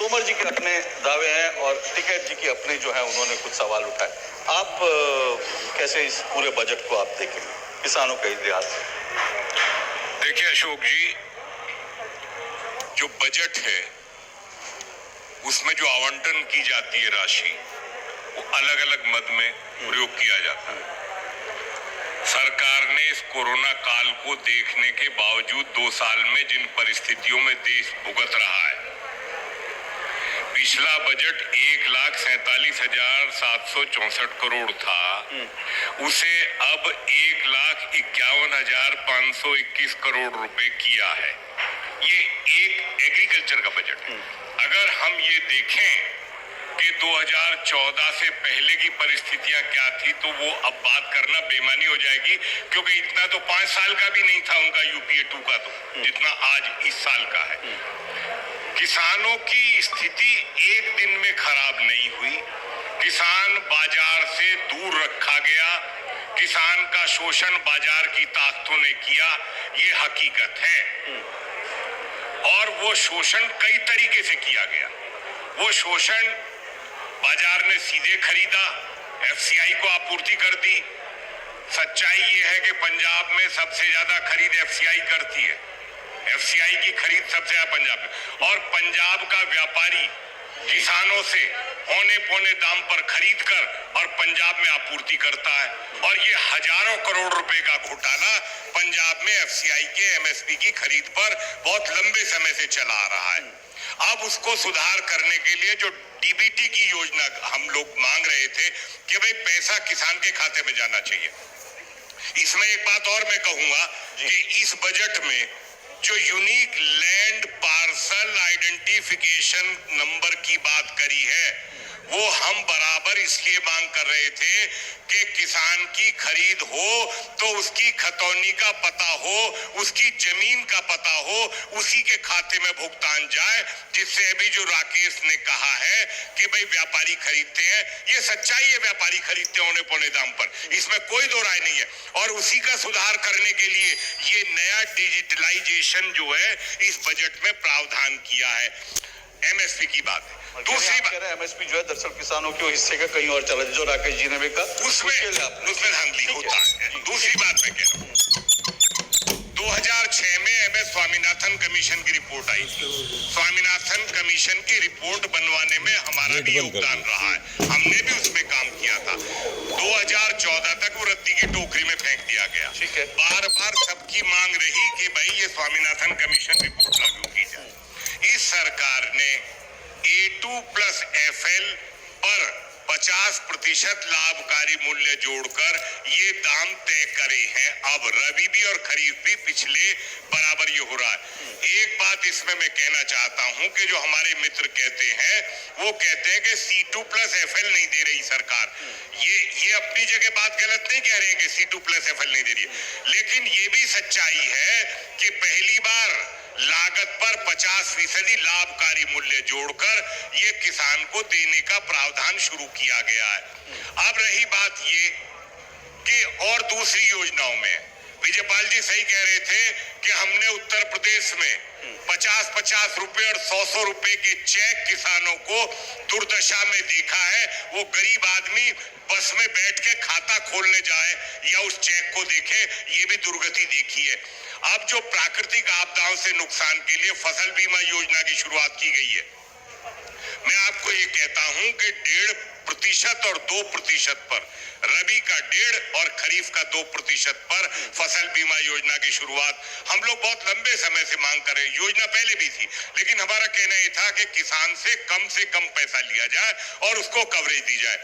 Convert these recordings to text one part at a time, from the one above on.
तोमर जी के अपने दावे हैं और टिकैत जी के अपने जो है उन्होंने कुछ सवाल उठाए। आप कैसे इस पूरे बजट को आप देखेंगे किसानों के लिहाज से? देखिए अशोक जी, जो बजट है उसमें जो आवंटन की जाती है राशि वो अलग अलग मद में प्रयोग किया जाता है। सरकार ने इस कोरोना काल को देखने के बावजूद 2 साल में जिन परिस्थितियों में देश भुगत रहा है, पिछला बजट 1,47,764 करोड़ था, उसे अब 1,51,521 करोड़ रुपए किया है। ये एक एग्रीकल्चर का बजट है। अगर हम ये देखें कि 2014 से पहले की परिस्थितियां क्या थी, तो वो अब बात करना बेमानी हो जाएगी, क्योंकि इतना तो 5 साल का भी नहीं था उनका यूपीए 2 का, तो जितना आज इस साल का है। किसानों की स्थिति एक दिन में खराब नहीं हुई। किसान बाजार से दूर रखा गया, किसान का शोषण बाजार की ताकतों ने किया, ये हकीकत है। और वो शोषण कई तरीके से किया गया। वो शोषण बाजार ने सीधे खरीदा, एफसीआई को आपूर्ति कर दी। सच्चाई ये है कि पंजाब में सबसे ज्यादा खरीद एफसीआई करती है। एफसीआई की खरीद सबसे ज्यादा पंजाब में, और पंजाब का व्यापारी किसानों से औने पौने दाम पर खरीद कर और पंजाब में आपूर्ति करता है। और ये हजारों करोड़ रुपए का घोटाला पंजाब में एफसीआई के एमएसपी की खरीद पर बहुत लंबे समय से चला आ रहा है। अब उसको सुधार करने के लिए जो डीबीटी की योजना हम लोग मांग रहे थे कि भाई पैसा किसान के खाते में जाना चाहिए। इसमें एक बात और मैं कहूंगा कि इस बजट में जो unique land parcel identification number की बात करी है, वो हम बराबर इसलिए मांग कर रहे थे कि किसान की खरीद हो तो उसकी खतौनी का पता हो, उसकी जमीन का पता हो, उसी के खाते में भुगतान जाए। जिससे अभी जो राकेश ने कहा है कि भाई व्यापारी खरीदते हैं, ये सच्चाई है, व्यापारी खरीदते हैं औने पौने दाम पर, इसमें कोई दो राय नहीं है। और उसी का सुधार करने के लिए ये नया डिजिटलाइजेशन जो है इस बजट में प्रावधान किया है। एमएसपी की बात है। दूसरी बात, एमएसपी जो है दरअसल किसानों के हिस्से का कहीं और चला, जो राकेश जी ने भी कहा उसमें धांधली होता है। दूसरी बात मैं कह रहा हूँ, 2006 में एमएस स्वामीनाथन कमीशन की रिपोर्ट आई थी। स्वामीनाथन कमीशन की रिपोर्ट बनवाने में हमारा भी योगदान रहा है, हमने भी उसमें काम किया था। 2014 तक वो रद्दी की टोकरी में फेंक दिया गया। ठीक है। बार बार सबकी मांग रही कि भाई ये स्वामीनाथन कमीशन रिपोर्ट लागू की जाए। इस सरकार ने A2+FL पर 50% लाभकारी मूल्य जोड़कर ये दाम तय करे हैं। अब रबी भी और खरीफ भी पिछले बराबर ये हो रहा है। एक बात इसमें मैं कहना चाहता हूं कि जो हमारे मित्र कहते हैं, वो कहते हैं कि C2+FL नहीं दे रही सरकार। ये अपनी जगह बात गलत नहीं कह रहे हैं कि C2+FL नहीं दे रही है, लेकिन ये भी सच्चाई है कि पहली बार लागत पर 50% लाभकारी मूल्य जोड़कर ये किसान को देने का प्रावधान शुरू किया गया है। अब रही बात ये कि और दूसरी योजनाओं में विजयपाल जी सही कह रहे थे कि हमने उत्तर प्रदेश में 50-50 रुपए और 100-100 रुपए के चेक किसानों को दुर्दशा में देखा है। वो गरीब आदमी बस में बैठ के खाता खोलने जाए या उस चेक को देखे, ये भी दुर्गति देखी है। अब जो प्राकृतिक आपदाओं से नुकसान के लिए फसल बीमा योजना की शुरुआत की गई है, मैं आपको ये कहता हूं कि 1.5% और 2% पर, रबी का 1.5 और खरीफ का 2% पर फसल बीमा योजना की शुरुआत हम लोग बहुत लंबे समय से मांग कर रहे हैं। योजना पहले भी थी, लेकिन हमारा कहना ये था कि किसान से कम पैसा लिया जाए और उसको कवरेज दी जाए।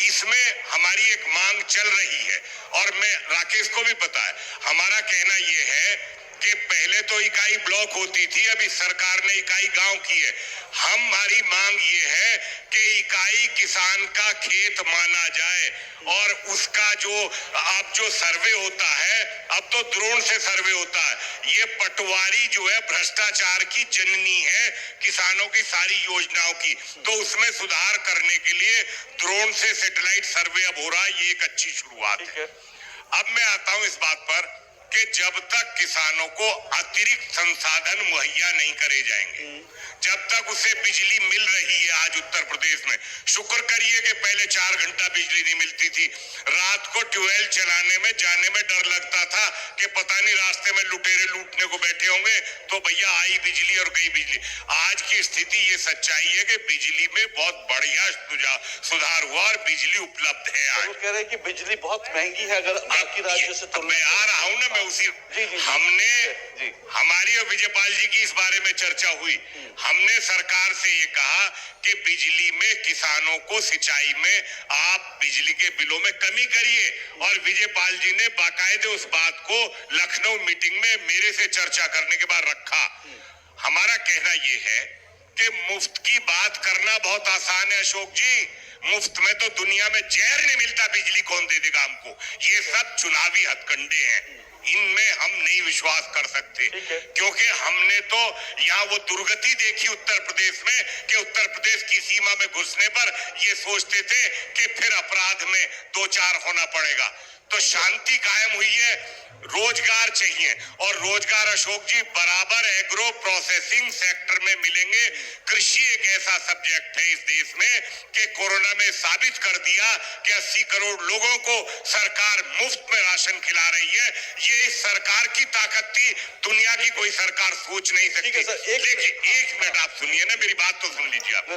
इसमें हमारी एक मांग चल रही है और मैं राकेश को भी पता है, हमारा कहना ये है कि पहले तो इकाई ब्लॉक होती थी, अभी सरकार ने इकाई गांव की है। हमारी मांग ये है कि इकाई किसान का खेत माना जाए और उसका जो सर्वे होता है, अब तो ड्रोन से सर्वे होता है। ये पटवारी जो है भ्रष्टाचार की जननी है किसानों की सारी योजनाओं की, तो उसमें सुधार करने के लिए ड्रोन से सैटेलाइट सर्वे अब हो रहा है। ये एक अच्छी शुरुआत है। अब मैं आता हूं इस बात पर कि जब तक किसानों को अतिरिक्त संसाधन मुहैया नहीं करे जाएंगे, जब तक उसे बिजली मिल रही है आज उत्तर प्रदेश में, शुक्र करिए कि पहले 4 घंटा बिजली नहीं मिलती थी। रात को ट्यूबवेल चलाने में जाने में डर लगता था कि पता नहीं रास्ते में लुटेरे लूटने को बैठे होंगे, तो भैया आई बिजली और गई बिजली। आज की स्थिति ये सच्चाई है कि बिजली में बहुत बढ़िया सुधार हुआ और बिजली उपलब्ध है आज। वो कह रहे हैं कि बिजली बहुत महंगी है अगर बाकी राज्यों से तुलना। मैं आ रहा हूं ना, मैं उसी हमने हमारी और विजयपाल जी की इस बारे में चर्चा हुई। हमने सरकार से ये कहा कि बिजली में किसानों को सिंचाई में आप बिजली के बिलों में कमी करिए, और विजयपाल जी ने बाकायदे उस बात को लखनऊ मीटिंग में मेरे से चर्चा करने के बाद रखा। हमारा कहना यह है कि मुफ्त की बात करना बहुत आसान है अशोक जी, मुफ्त में तो दुनिया में जहर नहीं मिलता, बिजली कौन दे देगा हमको? ये सब चुनावी हथकंडे हैं, इनमें हम नहीं विश्वास कर सकते, क्योंकि हमने तो यहाँ वो दुर्गति देखी उत्तर प्रदेश में कि उत्तर प्रदेश की सीमा में घुसने पर ये सोचते थे कि फिर अपराध में 2-4 होना पड़ेगा। तो शांति कायम हुई है, रोजगार चाहिए, और रोजगार अशोक जी बराबर एग्रो प्रोसेसिंग सेक्टर में मिलेंगे। कृषि एक ऐसा सब्जेक्ट है इस देश में कि कोरोना में साबित कर दिया कि 80 करोड़ लोगों को सरकार मुफ्त में राशन खिला रही है। ये इस सरकार की ताकत थी, दुनिया की कोई सरकार सोच नहीं सकती। लेकिन एक मिनट आप सुनिए ना, मेरी बात तो सुन लीजिए आप।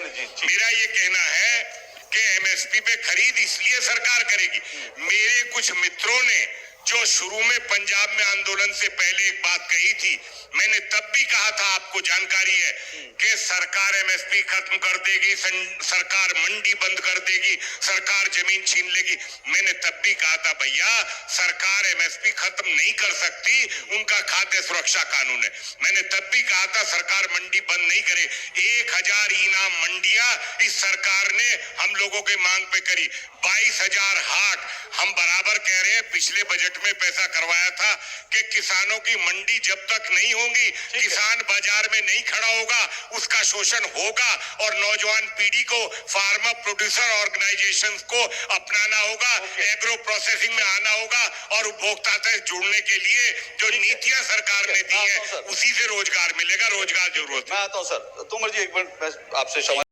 मेरा ये कहना है कि एमएसपी पे खरीद इसलिए सरकार करेगी। मेरे कुछ मित्रों ने जो शुरू में पंजाब में आंदोलन से पहले एक बात कही थी, मैंने तब भी कहा था, आपको जानकारी है कि सरकार एमएसपी खत्म कर देगी, सरकार मंडी बंद कर देगी, सरकार जमीन छीन लेगी। मैंने तब भी कहा था भैया सरकार एमएसपी खत्म नहीं कर सकती, उनका खाद्य सुरक्षा कानून है। मैंने तब भी कहा था सरकार मंडी बंद नहीं करे। 1000 इनाम मंडियां इस सरकार ने हम लोगों के मांग पे करी, 22,000 हाट। हम बराबर कह रहे हैं, पिछले बजट में पैसा करवाया था कि किसानों की मंडी जब तक नहीं होगी, किसान बाजार में नहीं खड़ा होगा, उसका शोषण होगा, और नौजवान पीढ़ी को फार्मर प्रोड्यूसर ऑर्गेनाइजेशंस को अपनाना होगा, एग्रो प्रोसेसिंग में आना होगा, और उपभोक्ता से जुड़ने के लिए जो नीतियां सरकार ने दी है उसी से रोजगार मिलेगा। रोजगार जरूरत है। मैं आता हूं सर, तुम एक मिनट आपसे